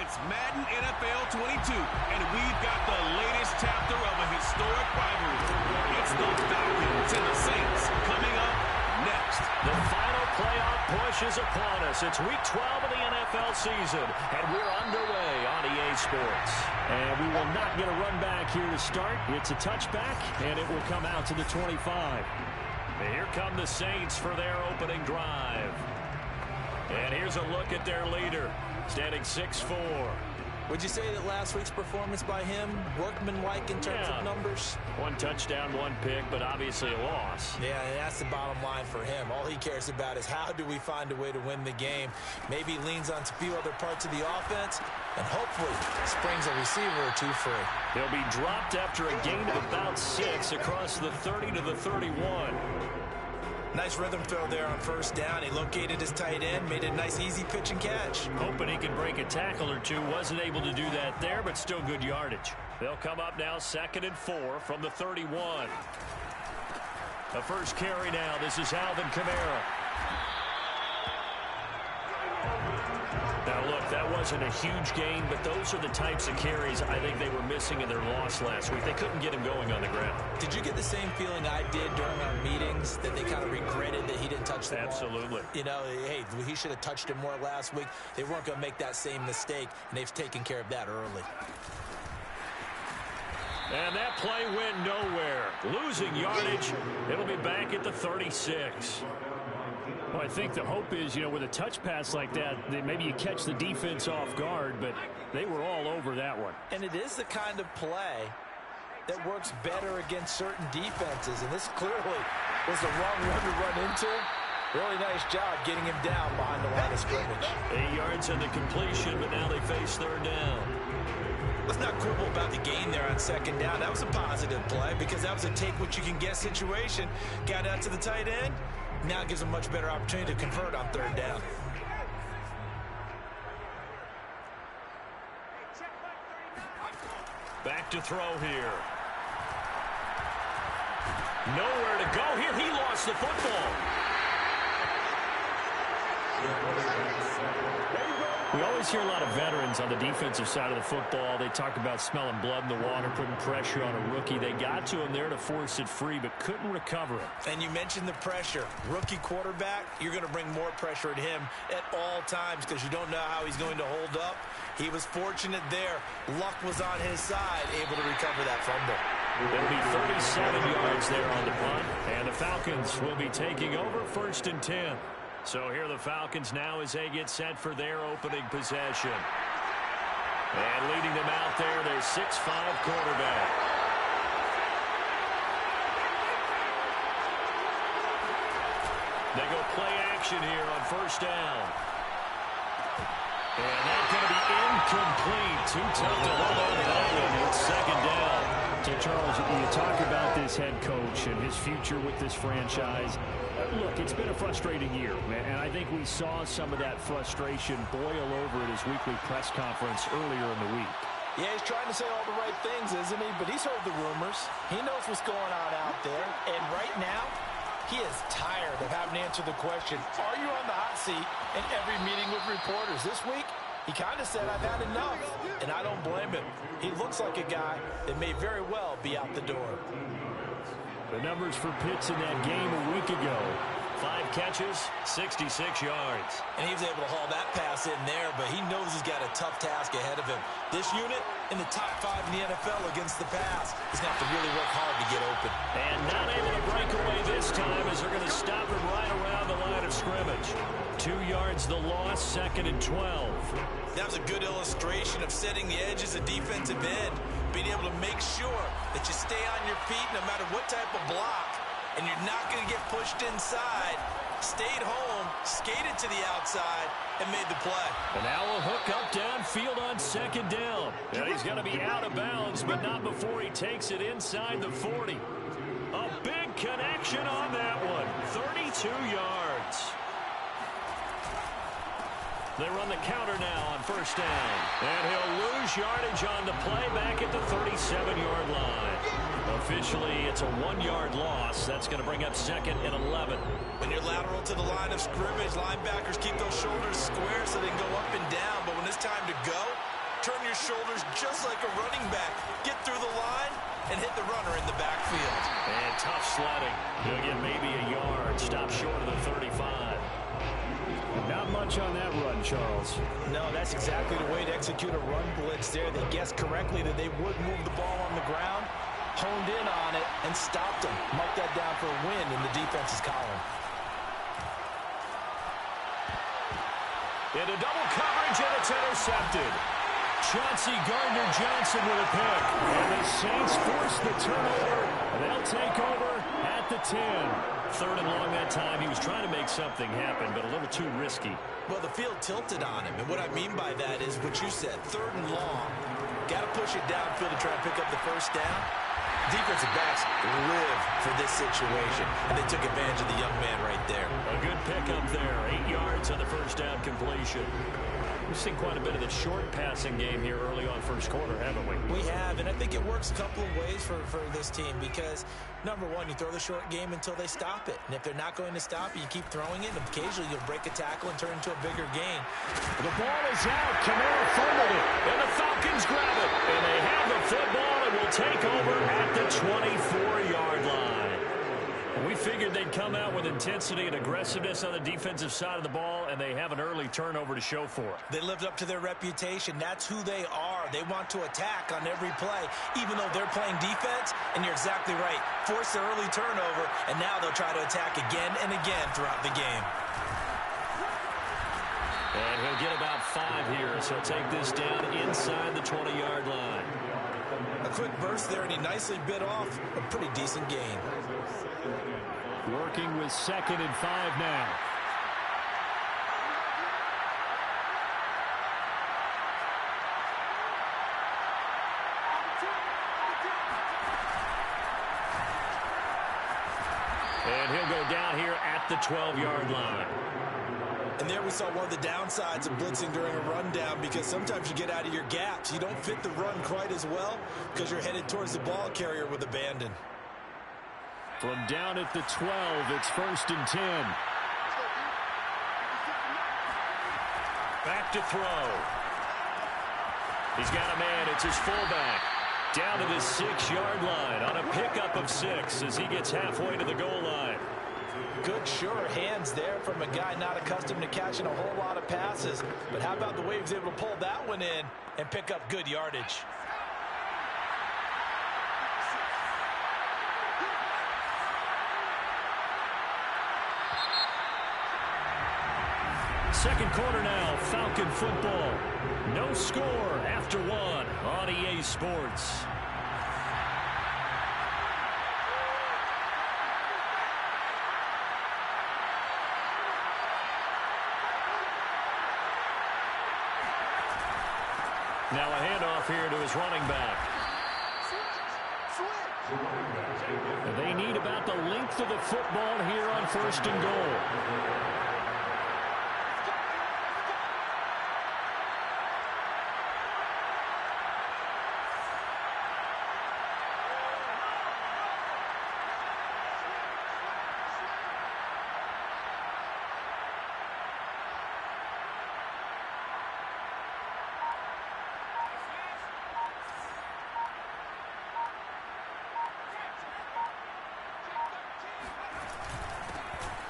It's Madden NFL 22, and we've got the latest chapter of a historic rivalry. It's the Falcons and the Saints coming up next. The final playoff push is upon us. It's Week 12 of the NFL season, and we're underway on EA Sports. And we will not get a run back here to start. It's a touchback, and it will come out to the 25. And here come the Saints for their opening drive. And here's a look at their leader, standing 6'4". Would you say that last week's performance by him, workmanlike in terms of numbers? 1 touchdown, 1 pick, but obviously a loss. Yeah, and that's the bottom line for him. All he cares about is how do we find a way to win the game. Maybe he leans on a few other parts of the offense, and hopefully springs a receiver or two free. He'll be dropped after a gain of about 6 across the 30 to the 31. Nice rhythm throw there on first down. He located his tight end, made a nice easy pitch and catch. Hoping he could break a tackle or two. Wasn't able to do that there, but still good yardage. They'll come up now 2nd and 4 from the 31. The first carry now. This is Alvin Kamara. Now, look, that wasn't a huge gain, but those are the types of carries I think they were missing in their loss last week. They couldn't get him going on the ground. Did you get the same feeling I did during our meetings, that they kind of regretted that he didn't touch the ball? Absolutely. You know, hey, he should have touched it more last week. They weren't going to make that same mistake, and they've taken care of that early. And that play went nowhere. Losing yardage. It'll be back at the 36. Well, I think the hope is, with a touch pass like that, maybe you catch the defense off guard, but they were all over that one. And it is the kind of play that works better against certain defenses, and this clearly was the wrong one to run into. Really nice job getting him down behind the line of scrimmage. 8 yards on the completion, but now they face 3rd down. Let's not quibble about the gain there on 2nd down. That was a positive play because that was a take-what-you-can-get situation. Got out to the tight end. Now it gives a much better opportunity to convert on 3rd down. Back to throw here. Nowhere to go here. He lost the football. We always hear a lot of veterans on the defensive side of the football. They talk about smelling blood in the water, putting pressure on a rookie. They got to him there to force it free, but couldn't recover it. And you mentioned the pressure. Rookie quarterback, you're going to bring more pressure at him at all times because you don't know how he's going to hold up. He was fortunate there. Luck was on his side, able to recover that fumble. It'll be 37 yards there on the punt, and the Falcons will be taking over 1st and 10. So here are the Falcons now as they get set for their opening possession. And leading them out there, their 6'5" quarterback. They go play action here on 1st down. And that's going to be incomplete. Too tough to hold on to that one. It's 2nd down. So, Charles, you talk about this head coach and his future with this franchise. Look, it's been a frustrating year, and I think we saw some of that frustration boil over at his weekly press conference earlier in the week. Yeah, he's trying to say all the right things, isn't he? But he's heard the rumors. He knows what's going on out there. And right now, he is tired of having to answer the question, are you on the hot seat in every meeting with reporters? This week, he kind of said, I've had enough, and I don't blame him. He looks like a guy that may very well be out the door. The numbers for Pitts in that game a week ago. 5 catches, 66 yards. And he was able to haul that pass in there, but he knows he's got a tough task ahead of him. This unit in the top 5 in the NFL against the pass. He's going to have to really work hard to get open. And not able to break away this time as they're going to stop him right around the line of scrimmage. 2 yards the loss, 2nd and 12. That was a good illustration of setting the edge as a defensive end. Being able to make sure that you stay on your feet no matter what type of block, and you're not going to get pushed inside. Stayed home, skated to the outside, and made the play. And now a hook up downfield on 2nd down. And he's going to be out of bounds, but not before he takes it inside the 40. A big connection on that one. 32 yards. They run the counter now on 1st down. And he'll lose yardage on the play back at the 37-yard line. Officially, it's a 1-yard loss. That's going to bring up 2nd and 11. When you're lateral to the line of scrimmage, linebackers keep those shoulders square so they can go up and down. But when it's time to go, your shoulders just like a running back. Get through the line and hit the runner in the backfield. And tough sledding. He'll get maybe a yard. Stop short of the 35. Not much on that run, Charles. No, that's exactly the way to execute a run blitz there. They guessed correctly that they would move the ball on the ground, honed in on it, and stopped them. Mark that down for a win in the defense's column. Into double coverage, and it's intercepted. Chauncey Gardner-Johnson with a pick. And the Saints force the turnover. They'll take over at the 10. Third and long that time. He was trying to make something happen, but a little too risky. Well, the field tilted on him, and what I mean by that is what you said, third and long. Got to push it downfield to try and pick up the first down. Defensive backs live for this situation, and they took advantage of the young man right there. A good pickup there. 8 yards on the first down completion. We've seen quite a bit of the short passing game here early on first quarter, haven't we? We have, and I think it works a couple of ways for this team because, number one, you throw the short game until they stop it. And if they're not going to stop it, you keep throwing it, and occasionally you'll break a tackle and turn into a bigger gain. The ball is out. Kamara fumbled it, and the Falcons grab it. And they have the football and will take over at the 24-yard line. We figured they'd come out with intensity and aggressiveness on the defensive side of the ball, and they have an early turnover to show for it. They lived up to their reputation. That's who they are. They want to attack on every play, even though they're playing defense. And you're exactly right. Force the early turnover, and now they'll try to attack again and again throughout the game. And he'll get about 5 here, so he'll take this down inside the 20-yard line. A quick burst there, and he nicely bit off a pretty decent gain. Working with 2nd and 5 now. And he'll go down here at the 12-yard line. And there we saw one of the downsides of blitzing during a rundown because sometimes you get out of your gaps. You don't fit the run quite as well because you're headed towards the ball carrier with abandon. From down at the 12, it's 1st and 10. Back to throw. He's got a man. It's his fullback. Down to the 6-yard line on a pickup of 6 as he gets halfway to the goal line. Good, sure hands there from a guy not accustomed to catching a whole lot of passes. But how about the way he was able to pull that one in and pick up good yardage? Second quarter now, Falcon football. No score after 1 on EA Sports. Now a handoff here to his running back. They need about the length of the football here on 1st and goal.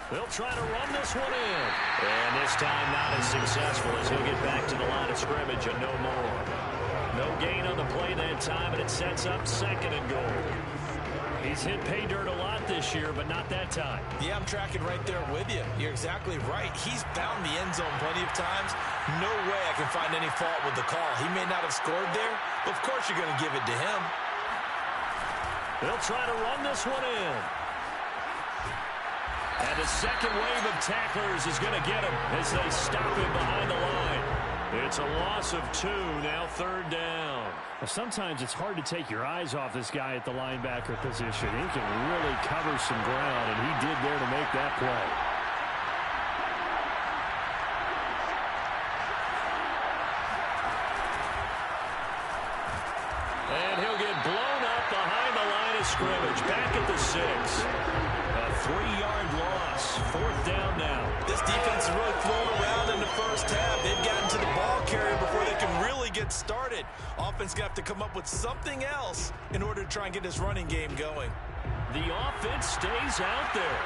They'll try to run this one in. And this time not as successful as he'll get back to the line of scrimmage and no more. No gain on the play that time, and it sets up 2nd and goal. He's hit pay dirt a lot this year, but not that time. Yeah, I'm tracking right there with you. You're exactly right. He's found the end zone plenty of times. No way I can find any fault with the call. He may not have scored there, but of course you're going to give it to him. They'll try to run this one in. And the second wave of tacklers is going to get him as they stop him behind the line. It's a loss of 2, now 3rd down. Well, sometimes it's hard to take your eyes off this guy at the linebacker position. He can really cover some ground, and he did there to make that play. And he'll get blown up behind the line of scrimmage, back at the 6. A 3-yard loss. 4th down now. This defense is really thrown around in the first half. They've gotten to the ball carrier before they can really get started. Offense going to have to come up with something else in order to try and get this running game going. The offense stays out there.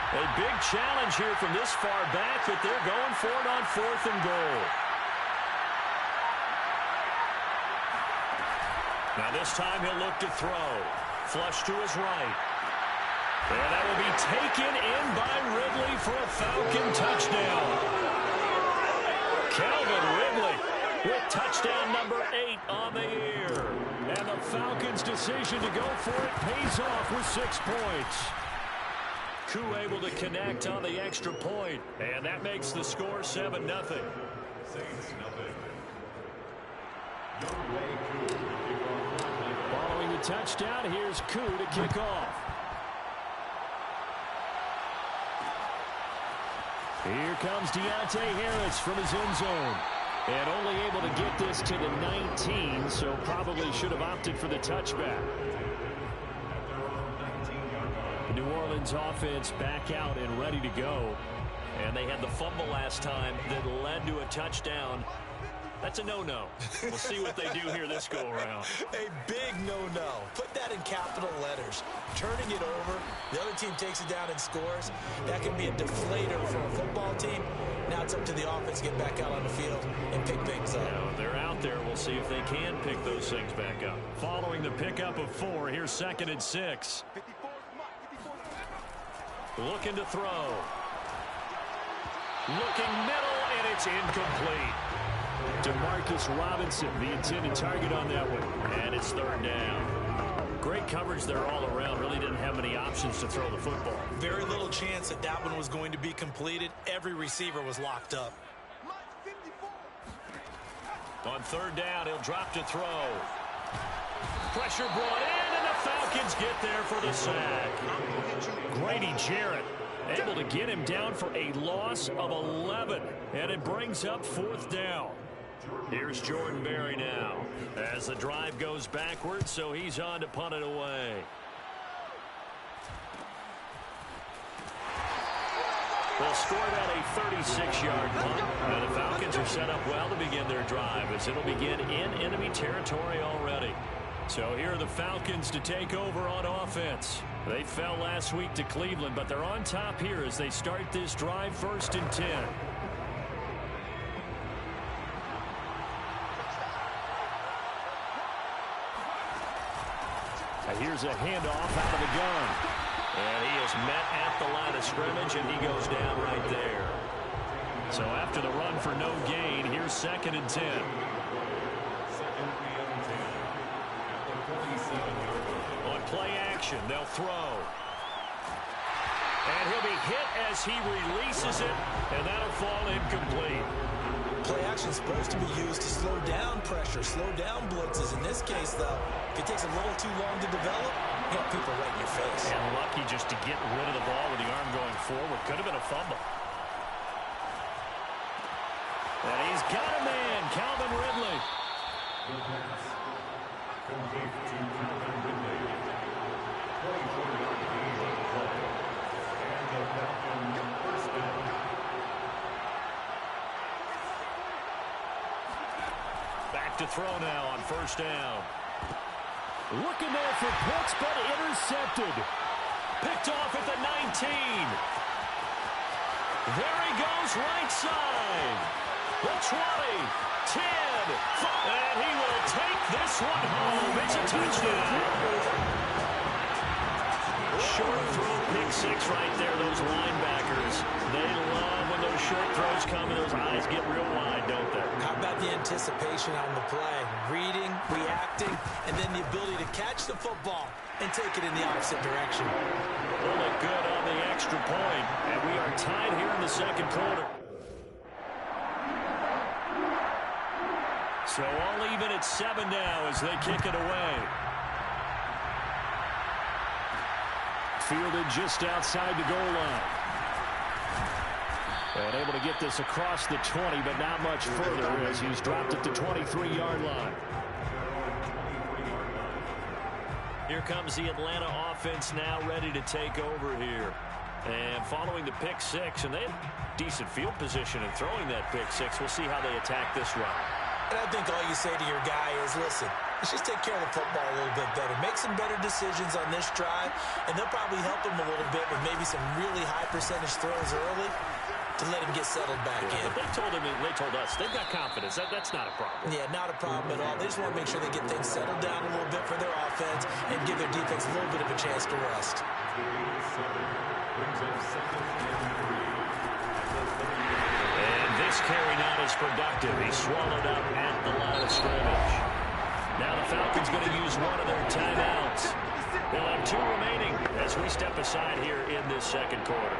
A big challenge here from this far back, but they're going for it on 4th and goal. Now this time he'll look to throw. Flush to his right. And that will be taken in by Ridley for a Falcon touchdown. Calvin Ridley with touchdown number 8 on the year. And the Falcons' decision to go for it pays off with 6 points. Koo able to connect on the extra point. And that makes the score 7-0. Following the touchdown, here's Koo to kick off. Here comes Deontay Harris from his end zone. And only able to get this to the 19, so probably should have opted for the touchback. The New Orleans offense back out and ready to go. And they had the fumble last time that led to a touchdown. That's a no-no. We'll see what they do here this go-around. A big no-no. Put that in capital letters. Turning it over, the other team takes it down and scores. That can be a deflator for a football team. Now it's up to the offense to get back out on the field and pick things up. Now, if they're out there, we'll see if they can pick those things back up. Following the pickup of 4, here's 2nd and 6. Looking to throw. Looking middle, and it's incomplete. Demarcus Robinson, the intended target on that one. And it's 3rd down. Great coverage there all around. Really didn't have many options to throw the football. Very little chance that that one was going to be completed. Every receiver was locked up. On 3rd down, he'll drop to throw. Pressure brought in, and the Falcons get there for the sack. Grady Jarrett able to get him down for a loss of 11. And it brings up 4th down. Here's Jordan Berry now as the drive goes backwards, so he's on to punt it away. They'll score that a 36-yard punt. And the Falcons are set up well to begin their drive as it'll begin in enemy territory already. So here are the Falcons to take over on offense. They fell last week to Cleveland, but they're on top here as they start this drive 1st and 10. Here's a handoff out of the gun. And he is met at the line of scrimmage, and he goes down right there. So after the run for no gain, here's 2nd and 10. On play action, they'll throw. And he'll be hit as he releases it, and that'll fall incomplete. Play action is supposed to be used to slow down pressure, slow down blitzes. In this case, though, if it takes a little too long to develop, you got people right in your face. And lucky just to get rid of the ball with the arm going forward. Could have been a fumble. And he's got a man, Calvin Ridley. Back to throw now on 1st down. Looking there for Pitts, but intercepted. Picked off at the 19. There he goes, right side. The 20, 10, and he will take this one home. It's a touchdown. Short throw, pick 6 right there. Those linebackers, they love when those short throws come and those eyes get real wide, don't they? How about the anticipation on the play? Reading, reacting, and then the ability to catch the football and take it in the opposite direction. Will look good on the extra point, and we are tied here in the 2nd quarter. So all even at 7 now as they kick it away. Fielded just outside the goal line. And able to get this across the 20, but not much further as he's dropped at the 23-yard line. Here comes the Atlanta offense now ready to take over here. And following the pick six, and they have decent field position in throwing that pick six. We'll see how they attack this run. And I think all you say to your guy is, listen, let's just take care of the football a little bit better. Make some better decisions on this drive, and they'll probably help him a little bit with maybe some really high percentage throws early to let him get settled back in. But they told him, and they told us, they've got confidence. That's not a problem. Yeah, not a problem at all. They just want to make sure they get things settled down a little bit for their offense and give their defense a little bit of a chance to rest. And this carry not as productive. He's swallowed up at the line of scrimmage. Now the Falcons going to use one of their timeouts. They'll have 2 remaining as we step aside here in this second quarter.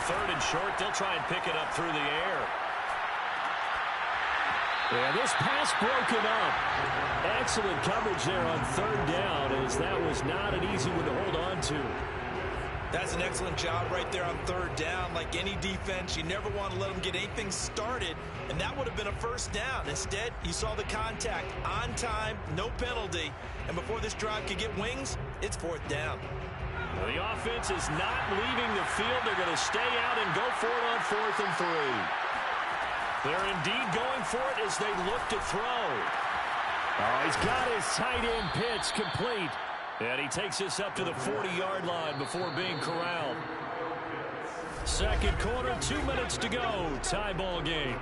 Third and short, they'll try and pick it up through the air. Yeah, this pass broken up. Excellent coverage there on third down, as that was not an easy one to hold on to. That's an excellent job right there on third down. Like any defense, you never want to let them get anything started, and that would have been a first down. Instead, you saw the contact on time, no penalty, and before this drive could get wings, it's fourth down. The offense is not leaving the field. They're going to stay out and go for it on 4th and 3. They're indeed going for it as they look to throw. Oh, he's got his tight end pitch complete. And he takes this up to the 40-yard line before being corralled. Second quarter, 2 minutes to go. Tie ball game.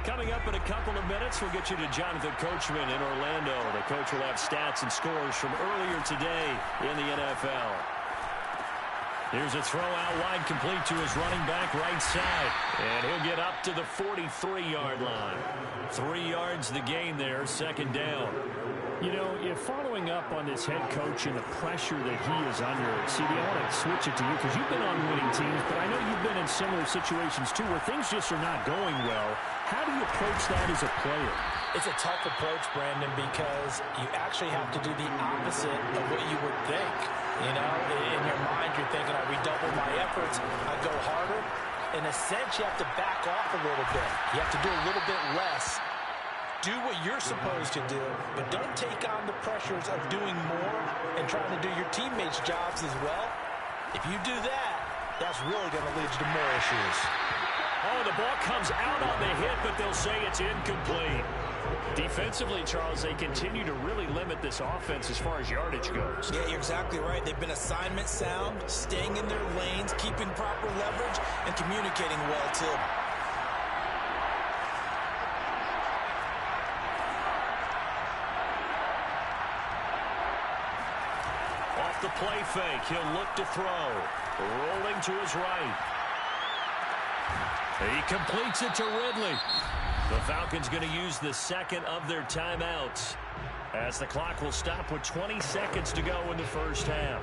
Coming up in a couple of minutes, we'll get you to Jonathan Coachman in Orlando. The coach will have stats and scores from earlier today in the NFL. Here's a throw out wide, complete to his running back right side. And he'll get up to the 43-yard line. 3 yards the gain there, second down. You know, if following up on this head coach and the pressure that he is under, CD, I want to switch it to you because you've been on winning teams, but I know you've been in similar situations too where things just are not going well. How do you approach that as a player? It's a tough approach, Brandon, because you actually have to do the opposite of what you would think. You know, in your mind, you're thinking, I redouble my efforts, I go harder. In a sense, you have to back off a little bit. You have to do a little bit less. Do what you're supposed to do, but don't take on the pressures of doing more and trying to do your teammates' jobs as well. If you do that, that's really going to lead you to more issues. Oh, the ball comes out on the hit, but they'll say it's incomplete. Defensively, Charles, they continue to really limit this offense as far as yardage goes. Yeah, you're exactly right. They've been assignment sound, staying in their lanes, keeping proper leverage, and communicating well, too. Off the play fake, he'll look to throw. Rolling to his right. He completes it to Ridley. The Falcons going to use the second of their timeouts as the clock will stop with 20 seconds to go in the first half.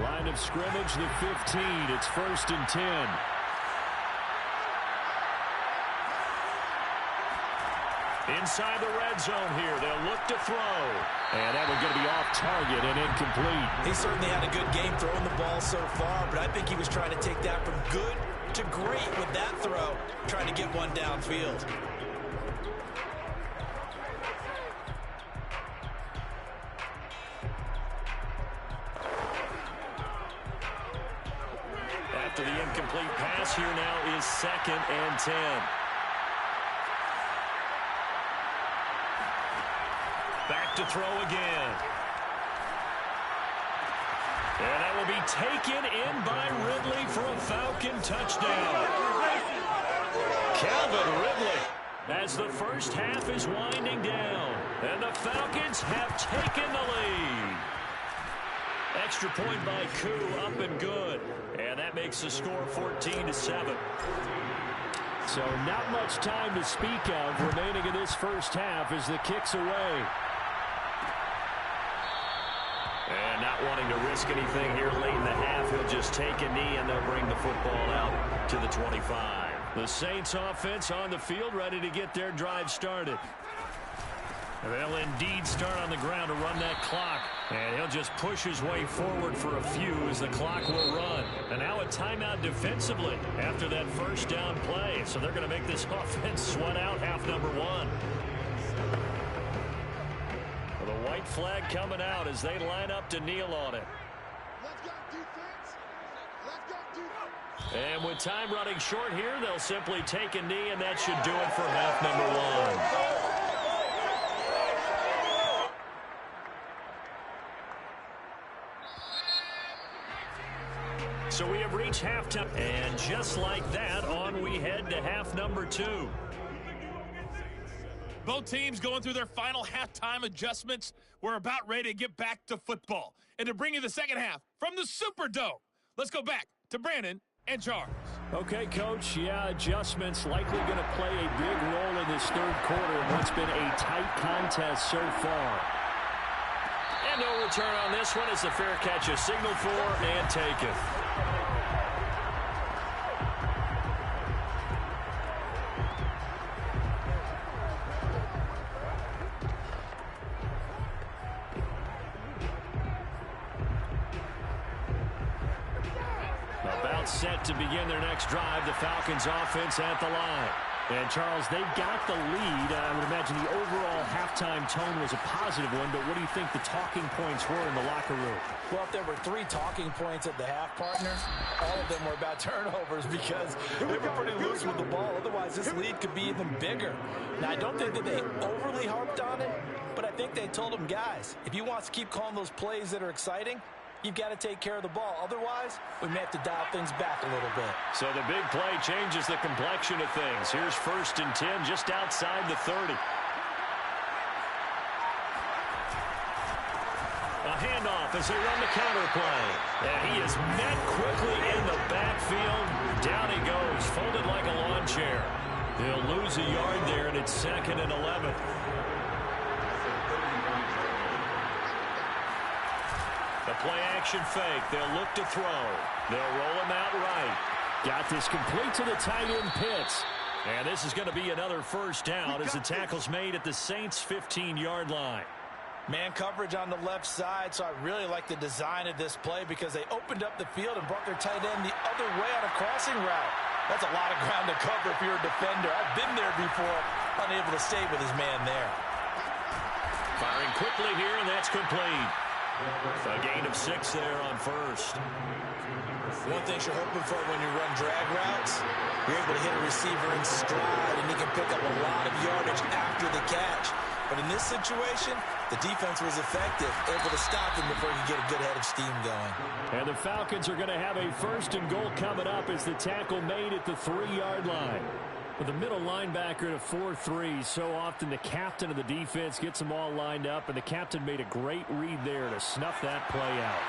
Line of scrimmage, the 15. It's 1st and 10. Inside the red zone here. They'll look to throw. And that one's going to be off target and incomplete. He certainly had a good game throwing the ball so far, but I think he was trying to take that from good to great with that throw, trying to get one downfield. After the incomplete pass, here now is 2nd and 10. Back to throw again. And that will be taken in by Ridley for a Falcon touchdown. Calvin Ridley as the first half is winding down. And the Falcons have taken the lead. Extra point by Koo, up and good. And that makes the score 14-7. So not much time to speak of remaining in this first half as the kick's away. And not wanting to risk anything here late in the half, he'll just take a knee and they'll bring the football out to the 25. The Saints offense on the field ready to get their drive started. They'll indeed start on the ground to run that clock. And he'll just push his way forward for a few as the clock will run. And now a timeout defensively after that first down play. So they're going to make this offense sweat out half number one. Well, the white flag coming out as they line up to kneel on it. Let's go defense. Let's go defense. And with time running short here, they'll simply take a knee, and that should do it for half number one. So we have reached halftime, and just like that, on we head to half number two. Both teams going through their final halftime adjustments. We're about ready to get back to football. And to bring you the second half from the Superdome, let's go back to Brandon and Charles. Okay, Coach, yeah, adjustments likely going to play a big role in this third quarter in what's been a tight contest so far. And no return on this one as the fair catch is signaled for and taken. About set to begin their next drive, the Falcons offense at the line. And, Charles, they've got the lead. I would imagine the overall halftime tone was a positive one, but what do you think the talking points were in the locker room? Well, if there were 3 talking points at the half, partner, all of them were about turnovers because they were pretty loose with the ball. Otherwise, this lead could be even bigger. Now, I don't think that they overly harped on it, but I think they told them, guys, if you want to keep calling those plays that are exciting, you've got to take care of the ball. Otherwise, we may have to dial things back a little bit. So the big play changes the complexion of things. Here's 1st and 10 just outside the 30. A handoff as they run the counter play. And he is met quickly in the backfield. Down he goes, folded like a lawn chair. He'll lose a yard there, and it's 2nd and 11. The play-action fake. They'll look to throw. They'll roll him out right. Got this complete to the tight end Pitts. And this is going to be another first down as the tackle's made at the Saints' 15-yard line. Man coverage on the left side, so I really like the design of this play because they opened up the field and brought their tight end the other way on a crossing route. That's a lot of ground to cover if you're a defender. I've been there before, unable to stay with his man there. Firing quickly here, and that's complete. A gain of 6 there on first. One thing you're hoping for when you run drag routes, you're able to hit a receiver in stride, and he can pick up a lot of yardage after the catch. But in this situation, the defense was effective, able to stop him before he could get a good head of steam going. And the Falcons are going to have a 1st and goal coming up as the tackle made at the 3-yard line. With the middle linebacker at 4-3, so often the captain of the defense gets them all lined up, and the captain made a great read there to snuff that play out.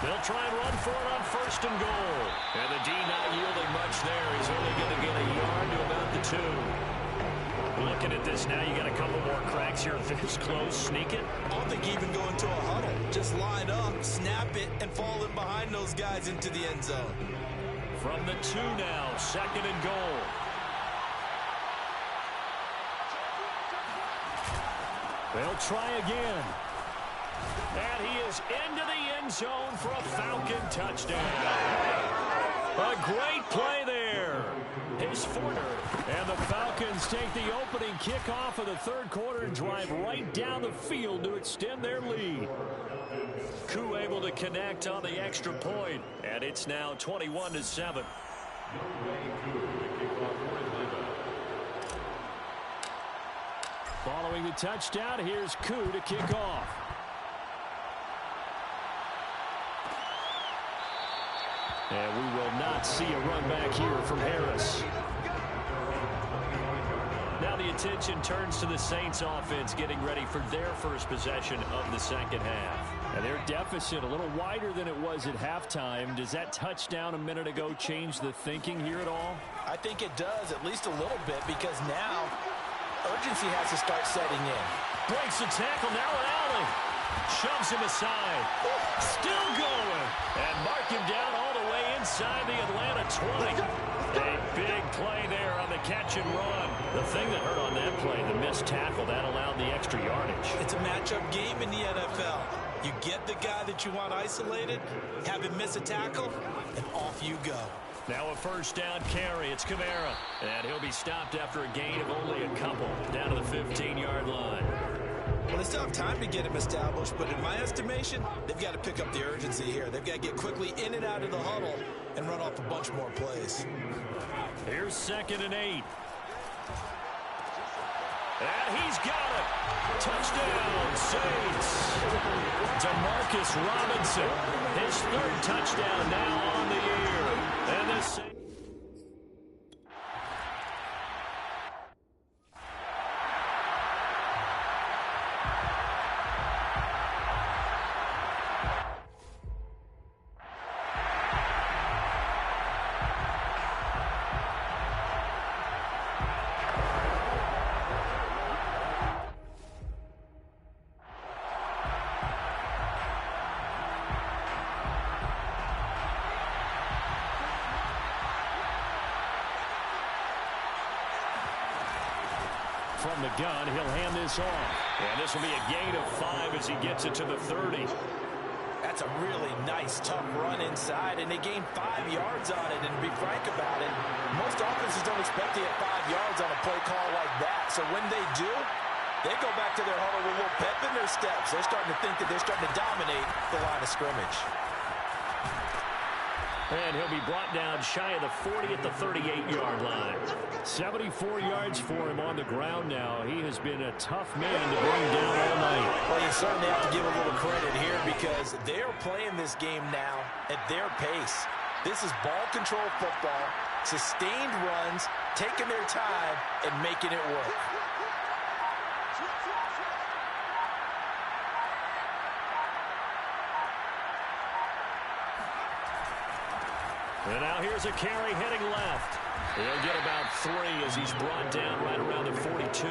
They'll try and run for it on 1st and goal. And the D not yielding much there. He's only going to get a yard to about the 2. Looking at this now, you got a couple more cracks here. This close, sneak it. I don't think even go into a huddle. Just line up, snap it, and fall in behind those guys into the end zone. From the 2 now, 2nd and goal. They'll try again. And he is into the end zone for a Falcon touchdown. A great play there. His 4th. And the Falcons take the opening kickoff of the third quarter and drive right down the field to extend their lead. Koo able to connect on the extra point, and it's now 21-7. Following the touchdown, here's Koo to kick off. And we will not see a run back here from Harris. Now the attention turns to the Saints offense getting ready for their first possession of the second half. And their deficit a little wider than it was at halftime. Does that touchdown a minute ago change the thinking here at all? I think it does, at least a little bit, because now urgency has to start setting in. Breaks the tackle, now an alley. Shoves him aside. Still going. And mark him down all the way inside the Atlanta 20. A big play there on the catch and run. The thing that hurt on that play, the missed tackle, that allowed the extra yardage. It's a matchup game in the NFL. You get the guy that you want isolated, have him miss a tackle, and off you go. Now a first down carry. It's Kamara. And he'll be stopped after a gain of only a couple. Down to the 15-yard line. Well, they still have time to get him established, but in my estimation, they've got to pick up the urgency here. They've got to get quickly in and out of the huddle and run off a bunch more plays. Here's 2nd and 8. And he's got it. Touchdown, Saints. Demarcus Robinson, his 3rd touchdown now on the year. And the Saints. From the gun, he'll hand this off. And this will be a gain of 5 as he gets it to the 30. That's a really nice, tough run inside, and they gained 5 yards on it. And to be frank about it, most offenses don't expect to get 5 yards on a play call like that. So when they do, they go back to their huddle with a little pep in their steps. They're starting to think that they're starting to dominate the line of scrimmage. And he'll be brought down shy of the 40 at the 38-yard line. 74 yards for him on the ground now. He has been a tough man to bring down all night. Well, you certainly have to give a little credit here because they're playing this game now at their pace. This is ball control football, sustained runs, taking their time, and making it work. And now here's a carry heading left. He'll get about 3 as he's brought down right around the 42.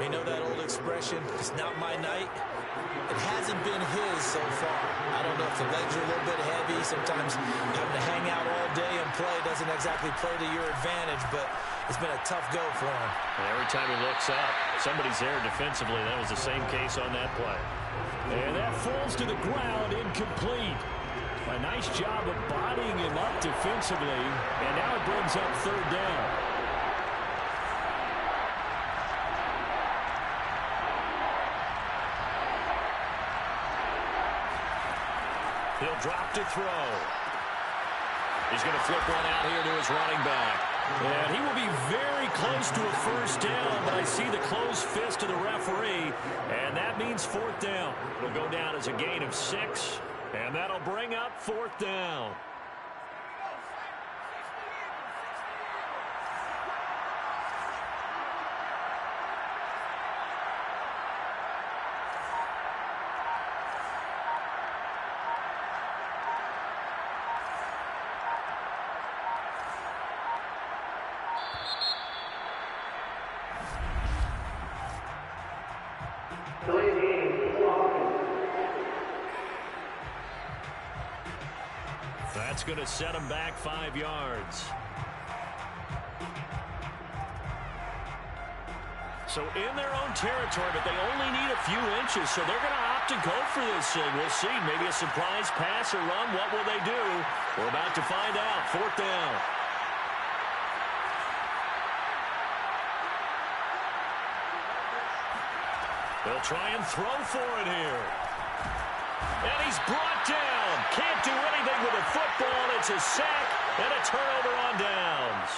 You know that old expression, it's not my night? It hasn't been his so far. I don't know if the legs are a little bit heavy. Sometimes having to hang out all day and play doesn't exactly play to your advantage, but it's been a tough go for him. And every time he looks up, somebody's there defensively. That was the same case on that play. And that falls to the ground, incomplete. A nice job of bodying him up defensively, and now it brings up 3rd down. He'll drop to throw. He's going to flip one out here to his running back. And he will be very close to a first down, but I see the closed fist of the referee, and that means 4th down. It'll go down as a gain of 6. And that'll bring up 4th down. That's going to set him back 5 yards. So in their own territory, but they only need a few inches, so they're going to opt to go for this thing. We'll see. Maybe a surprise pass or run. What will they do? We're about to find out. 4th down. They'll try and throw for it here. And he's brought down. Can't do anything with the football. It's a sack and a turnover on downs.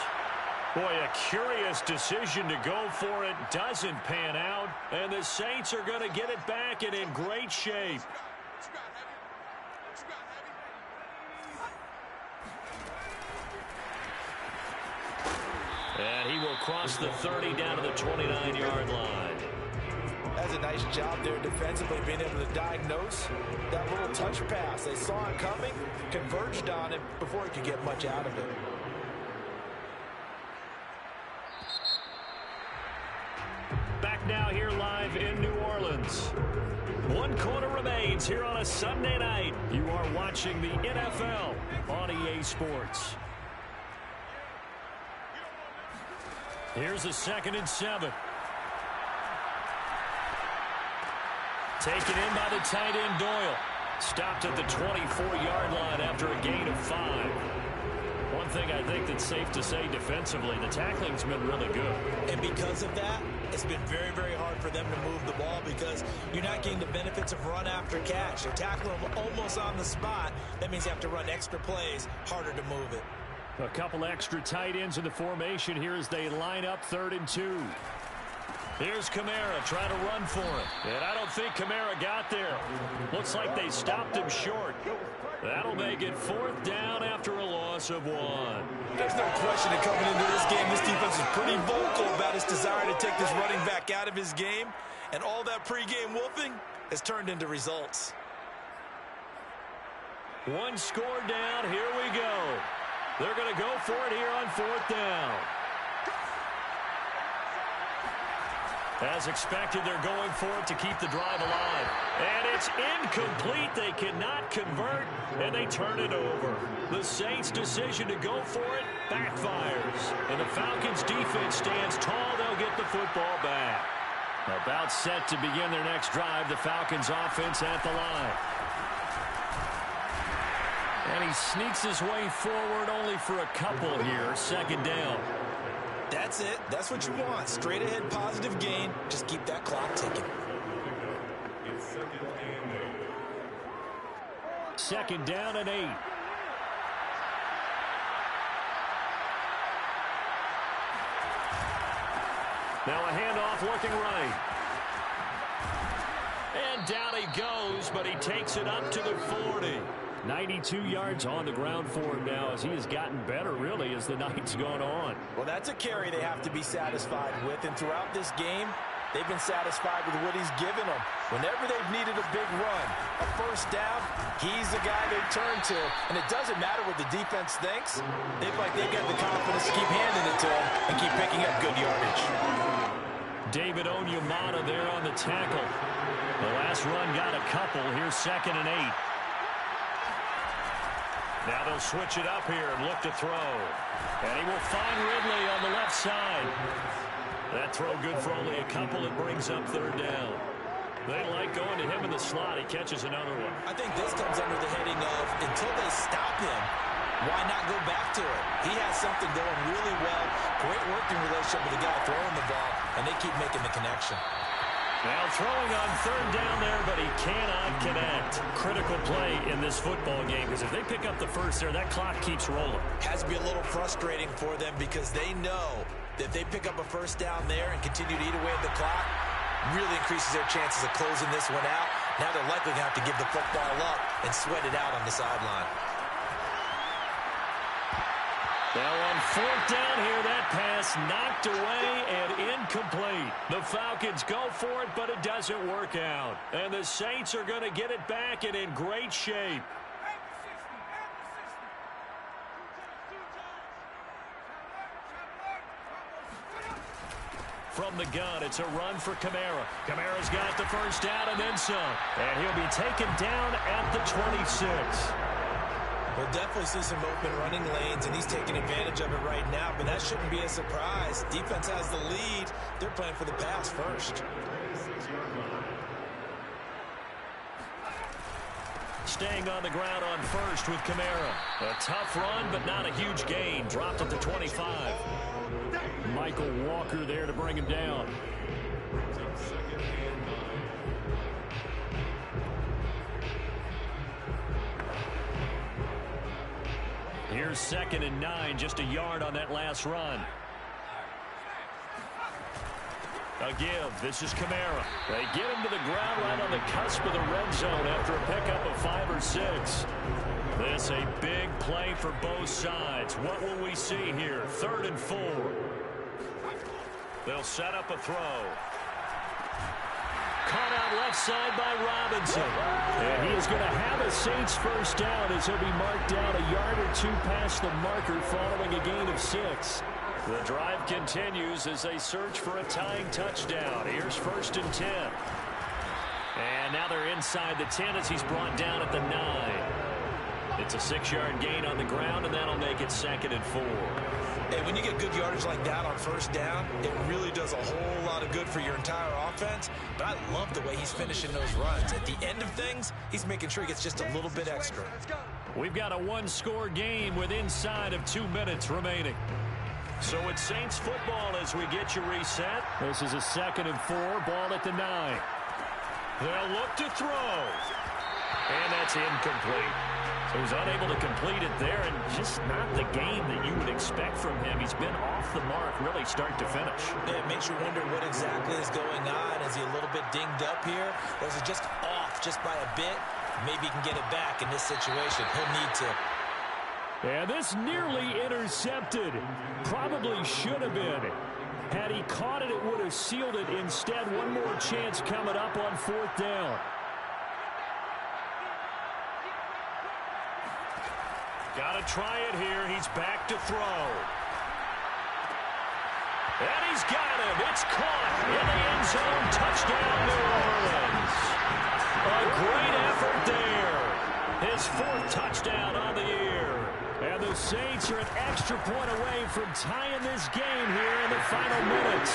Boy, a curious decision to go for it. Doesn't pan out. And the Saints are going to get it back and in great shape. And he will cross the 30 down to the 29-yard line. does a nice job there defensively, being able to diagnose that little touch pass. They saw it coming, converged on it before he could get much out of it. Back now here live in New Orleans. One quarter remains here on a Sunday night. You are watching the NFL on EA Sports. Here's a 2nd and 7. Taken in by the tight end Doyle. Stopped at the 24-yard line after a gain of 5. One thing I think that's safe to say defensively, the tackling's been really good. And because of that, it's been very, very hard for them to move the ball because you're not getting the benefits of run after catch. They're tackling them almost on the spot. That means you have to run extra plays, harder to move it. A couple extra tight ends in the formation here as they line up 3rd and 2. Here's Kamara trying to run for it. And I don't think Kamara got there. Looks like they stopped him short. That'll make it 4th down after a loss of 1. There's no question that coming into this game, this defense is pretty vocal about its desire to take this running back out of his game. And all that pregame wolfing has turned into results. 1 score down. Here we go. They're going to go for it here on 4th down. As expected, they're going for it to keep the drive alive. And it's incomplete. They cannot convert, and they turn it over. The Saints' decision to go for it backfires. And the Falcons' defense stands tall. They'll get the football back. About set to begin their next drive, the Falcons' offense at the line. And he sneaks his way forward only for a couple here. 2nd down. That's it. That's what you want. Straight ahead positive gain. Just keep that clock ticking. 2nd down and 8. Now a handoff looking right. And down he goes, but he takes it up to the 40. 92 yards on the ground for him now as he has gotten better, really, as the night's gone on. Well, that's a carry they have to be satisfied with. And throughout this game, they've been satisfied with what he's given them. Whenever they've needed a big run, a 1st down, he's the guy they turn to. And it doesn't matter what the defense thinks. They feel like they've got the confidence to keep handing it to him and keep picking up good yardage. David Onyemata there on the tackle. The last run got a couple. Here's 2nd and 8. Now they'll switch it up here and look to throw. And he will find Ridley on the left side. That throw good for only a couple. It brings up 3rd down. They like going to him in the slot. He catches another one. I think this comes under the heading of until they stop him, why not go back to it? He has something going really well. Great working relationship with the guy throwing the ball, and they keep making the connection. Now throwing on 3rd down there, but he cannot connect. Critical play in this football game because if they pick up the 1st there, that clock keeps rolling. Has to be a little frustrating for them because they know that if they pick up a 1st down there and continue to eat away at the clock, really increases their chances of closing this one out. Now they're likely going to have to give the football up and sweat it out on the sideline. Now on 4th down here, that pass knocked away and incomplete. The Falcons go for it, but it doesn't work out. And the Saints are going to get it back and in great shape. From the gun, it's a run for Kamara. Kamara's got the 1st down and then some. And he'll be taken down at the 26. We'll definitely see some open running lanes, and he's taking advantage of it right now, but that shouldn't be a surprise. Defense has the lead. They're playing for the pass first. Staying on the ground on 1st with Kamara. A tough run, but not a huge gain. Dropped at the 25. Michael Walker there to bring him down. Here's 2nd and 9, just a yard on that last run. A give. This is Kamara. They get him to the ground right on the cusp of the red zone after a pickup of 5 or 6. This a big play for both sides. What will we see here? 3rd and 4. They'll set up a throw. caught out left side by Robinson. And he is going to have a Saints first down as he'll be marked down a yard or two past the marker following a gain of 6. The drive continues as they search for a tying touchdown. Here's 1st and 10. And now they're inside the 10 as he's brought down at the 9. It's a 6-yard gain on the ground, and that'll make it 2nd and 4. And when you get good yardage like that on first down, it really does a whole lot of good for your entire offense. But I love the way he's finishing those runs. At the end of things, he's making sure he gets just a little bit extra. We've got a 1-score game with inside of 2 minutes remaining. So it's Saints football as we get you reset. This is a 2nd and 4, ball at the 9. They'll look to throw. And that's incomplete. So he's unable to complete it there, and just not the game that you would expect from him. He's been off the mark really start to finish. Yeah, it makes you wonder what exactly is going on. Is he a little bit dinged up here? Or is it just off just by a bit? Maybe he can get it back in this situation. He'll need to. And this nearly intercepted. Probably should have been. Had he caught it, it would have sealed it. Instead, one more chance coming up on 4th down. Got to try it here. He's back to throw. And he's got him. It's caught in the end zone. Touchdown, New Orleans. A great effort there. His 4th touchdown on the year. And the Saints are an extra point away from tying this game here in the final minutes.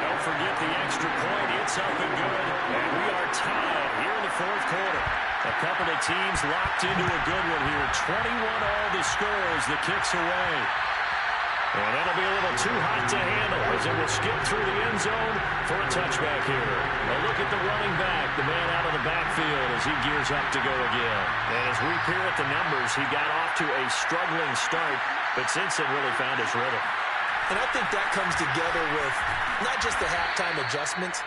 Don't forget the extra point. It's up and good. And we are tied here in the 4th quarter. A couple of teams locked into a good one here. 21 all the scores. The kicks away. And that'll be a little too hot to handle as it will skip through the end zone for a touchback here. A look at the running back, the man out of the backfield as he gears up to go again. And as we peer at the numbers, he got off to a struggling start, but since then really found his rhythm. And I think that comes together with not just the halftime adjustments,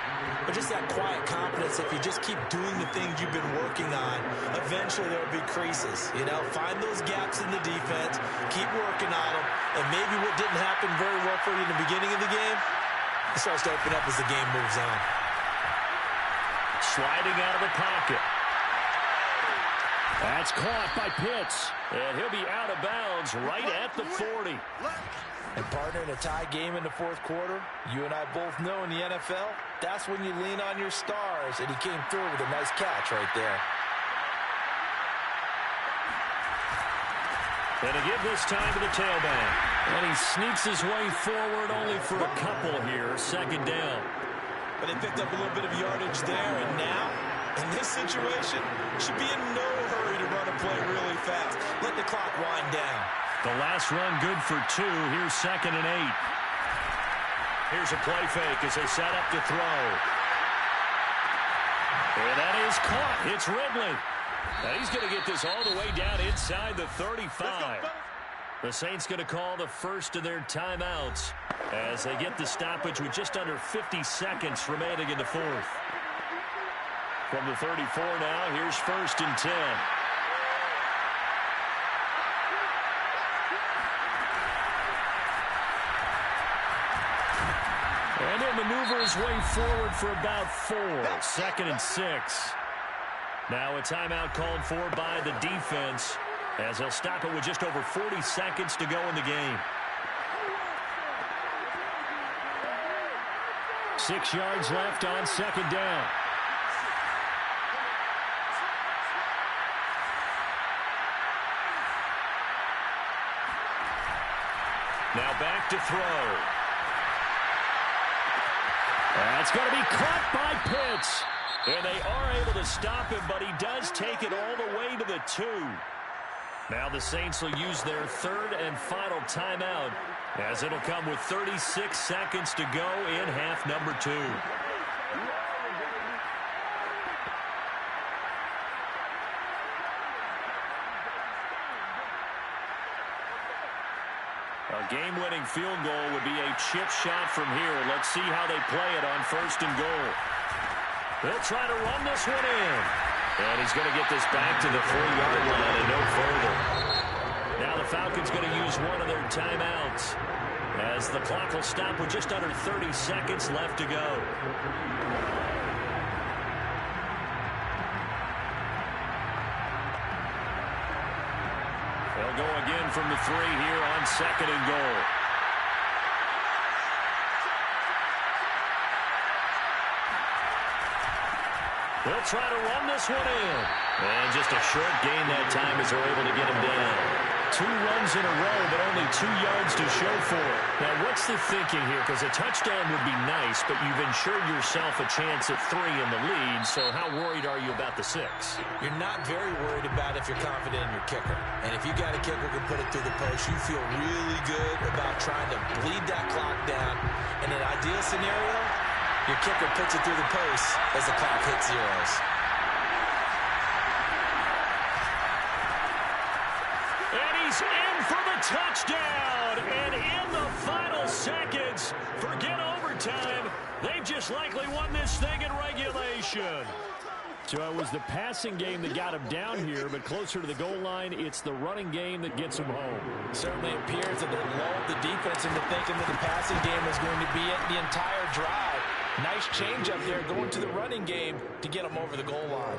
but just that quiet confidence. If you just keep doing the things you've been working on, eventually there will be creases. You know, find those gaps in the defense, keep working on them, and maybe what didn't happen very well for you in the beginning of the game, it starts to open up as the game moves on. Sliding out of the pocket. That's caught by Pitts. And he'll be out of bounds right at the 40. And partner, in a tie game in the 4th quarter, you and I both know in the NFL, that's when you lean on your stars, and he came through with a nice catch right there. And to give this time to the tailback. And he sneaks his way forward only for a couple here. 2nd down. But they picked up a little bit of yardage there, and now, in this situation, should be in no hurry to run a play really fast. Let the clock wind down. The last run good for 2. Here's 2nd and 8. Here's a play fake as they set up to throw. And that is caught. It's Ridley. Now he's going to get this all the way down inside the 35. The Saints going to call the first of their timeouts as they get the stoppage with just under 50 seconds remaining in the 4th. From the 34 now, here's 1st and 10. And he'll maneuver his way forward for about 4. 2nd and 6. Now a timeout called for by the defense as they'll stop it with just over 40 seconds to go in the game. 6 yards left on 2nd down. Now back to throw. That's going to be caught by Pitts. And they are able to stop him, but he does take it all the way to the 2. Now the Saints will use their 3rd and final timeout as it'll come with 36 seconds to go in half number 2. A game-winning field goal would be a chip shot from here. Let's see how they play it on 1st and goal. They'll try to run this one in. And he's going to get this back to the 4-yard line and no further. Now the Falcons going to use one of their timeouts as the clock will stop with just under 30 seconds left to go. They'll go again from the 3 here on 2nd and goal. They'll try to run this one in. And just a short gain that time as they're able to get him down. 2 runs in a row, but only 2 yards to show for it. Now, what's the thinking here? Because a touchdown would be nice, but you've ensured yourself a chance at 3 in the lead, so how worried are you about the 6? You're not very worried about if you're confident in your kicker. And if you got a kicker who can put it through the post, you feel really good about trying to bleed that clock down. In an ideal scenario, your kicker puts it through the post as the clock hits zeros. And he's in for the touchdown. And in the final seconds, forget overtime. They've just likely won this thing in regulation. So it was the passing game that got him down here, but closer to the goal line, it's the running game that gets him home. Certainly appears that they lulled the defense into thinking that the passing game was going to be it the entire drive. Nice change up there going to the running game to get them over the goal line.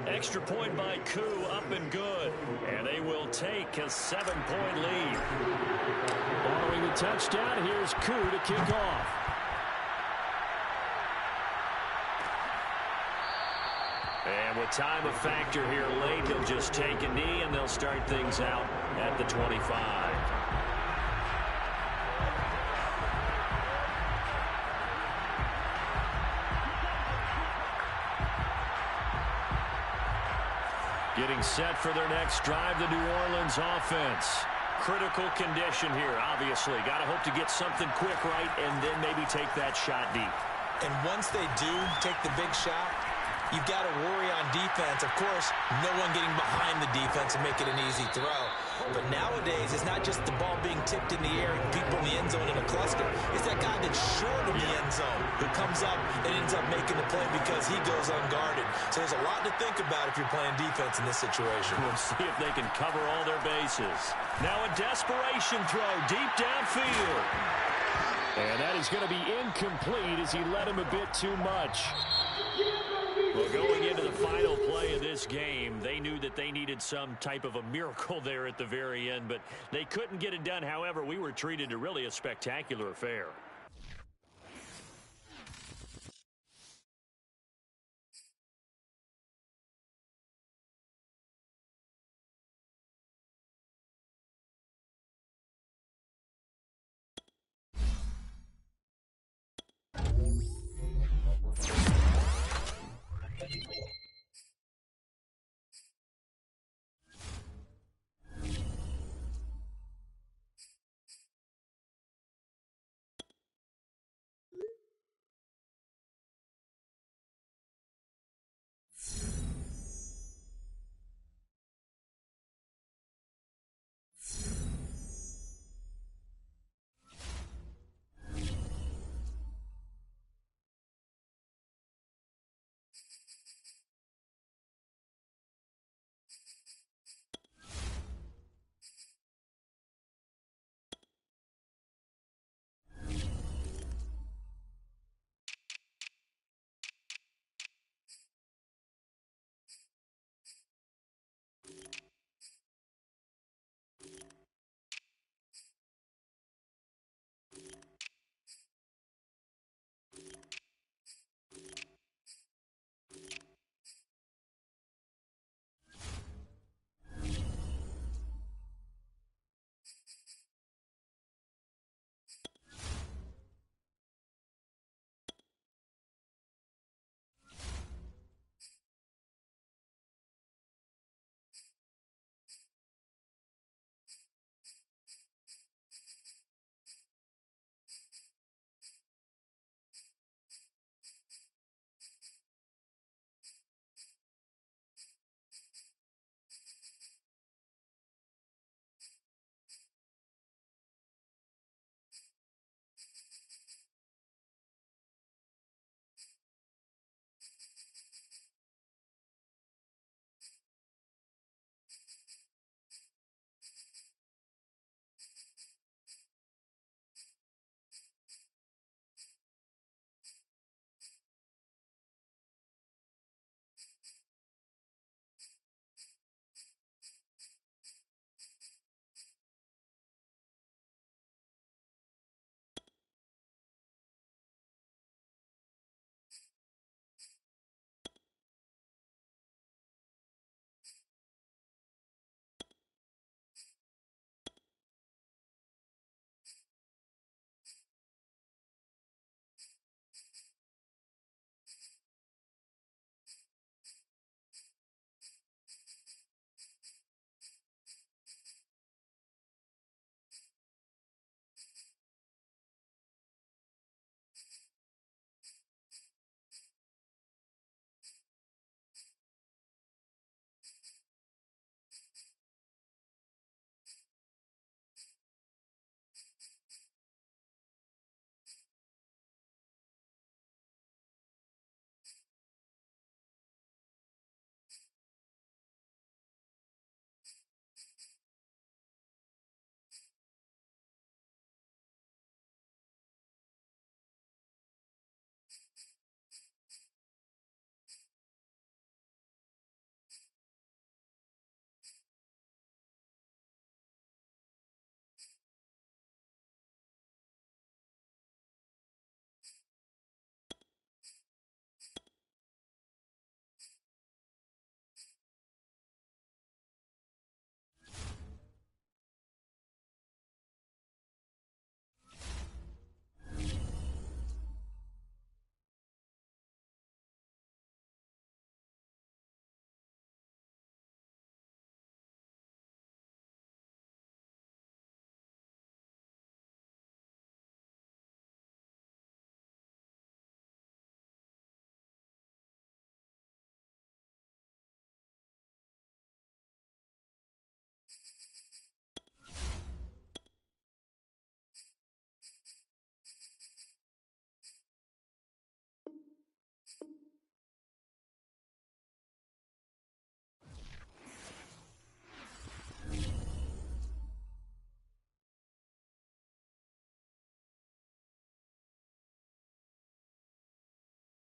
Extra point by Koo, up and good. And they will take a 7-point lead. Following the touchdown, here's Koo to kick off. And with time a factor here late, he'll just take a knee and they'll start things out at the 25. Getting set for their next drive, the New Orleans offense. Critical condition here, obviously. Got to hope to get something quick right and then maybe take that shot deep. And once they do take the big shot, you've got to worry on defense. Of course, no one getting behind the defense and make it an easy throw. But nowadays, it's not just the ball being tipped in the air and people in the end zone in a cluster. It's that guy that's short of the end zone who comes up and ends up making the play because he goes unguarded. So there's a lot to think about if you're playing defense in this situation. We'll see if they can cover all their bases. Now a desperation throw deep downfield. And that is going to be incomplete as he led him a bit too much. Well, going into the final play of this game, they knew that they needed some type of a miracle there at the very end, but they couldn't get it done. However, we were treated to really a spectacular affair.